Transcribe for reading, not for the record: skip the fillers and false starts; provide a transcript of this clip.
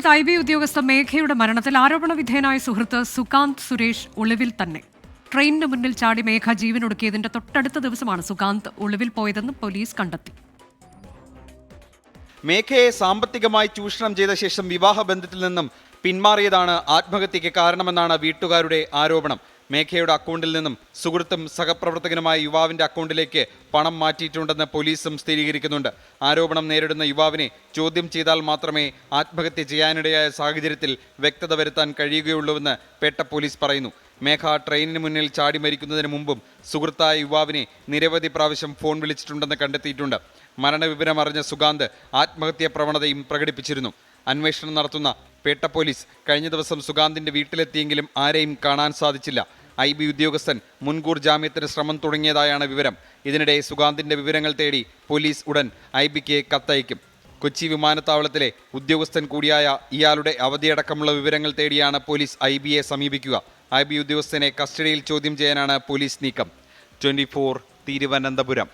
ഇപ്പോഴത്തെ IB ഉദ്യോഗസ്ഥ മേഘയുടെ മരണത്തിൽ ആരോപണ വിധേയനായ സുഹൃത്ത് സുകാന്ത് സുരേഷ് ഒളിവിൽ തന്നെ. ട്രെയിനിന് മുന്നിൽ ചാടി മേഘ ജീവനൊടുക്കിയതിന്റെ തൊട്ടടുത്ത ദിവസമാണ് സുകാന്ത് ഒളിവിൽ പോയതെന്ന് പോലീസ് കണ്ടെത്തി. മേഘയെ സാമ്പത്തികമായി ചൂഷണം ചെയ്ത ശേഷം വിവാഹബന്ധത്തിൽ നിന്നും പിന്മാറിയതാണ് ആത്മഹത്യയ്ക്ക് കാരണമെന്നാണ് വീട്ടുകാരുടെ ആരോപണം. മേഘയുടെ അക്കൗണ്ടിൽ നിന്നും സുഹൃത്തും സഹപ്രവർത്തകനുമായ യുവാവിന്റെ അക്കൗണ്ടിലേക്ക് പണം മാറ്റിയിട്ടുണ്ടെന്ന് പോലീസും സ്ഥിരീകരിക്കുന്നുണ്ട്. ആരോപണം നേരിടുന്ന യുവാവിനെ ചോദ്യം ചെയ്താൽ മാത്രമേ ആത്മഹത്യ ചെയ്യാനിടയായ സാഹചര്യത്തിൽ വ്യക്തത വരുത്താൻ കഴിയുകയുള്ളൂവെന്ന് പേട്ട പോലീസ് പറയുന്നു. മേഘ ട്രെയിനിന് മുന്നിൽ ചാടി മരിക്കുന്നതിന് മുമ്പും സുഹൃത്തായ യുവാവിനെ നിരവധി പ്രാവശ്യം ഫോൺ വിളിച്ചിട്ടുണ്ടെന്ന് കണ്ടെത്തിയിട്ടുണ്ട്. മരണവിവരം അറിഞ്ഞ സുകാന്ത് ആത്മഹത്യാ പ്രവണതയും പ്രകടിപ്പിച്ചിരുന്നു. അന്വേഷണം നടത്തുന്ന പേട്ട പോലീസ് കഴിഞ്ഞ ദിവസം സുകാന്തിന്റെ വീട്ടിലെത്തിയെങ്കിലും ആരെയും കാണാൻ സാധിച്ചില്ല. IB ഉദ്യോഗസ്ഥൻ മുൻകൂർ ജാമ്യത്തിന് ശ്രമം തുടങ്ങിയതായാണ് വിവരം. ഇതിനിടെ സുകാന്തിന്റെ വിവരങ്ങൾ തേടി പോലീസ് ഉടൻ IBക്ക് കത്തയക്കും. കൊച്ചി വിമാനത്താവളത്തിലെ ഉദ്യോഗസ്ഥൻ കൂടിയായ ഇയാളുടെ അവധിയടക്കമുള്ള വിവരങ്ങൾ തേടിയാണ് പോലീസ് IBയെ സമീപിക്കുക. IB ഉദ്യോഗസ്ഥനെ കസ്റ്റഡിയിൽ ചോദ്യം ചെയ്യാനാണ് പോലീസ് നീക്കം. 24 തിരുവനന്തപുരം.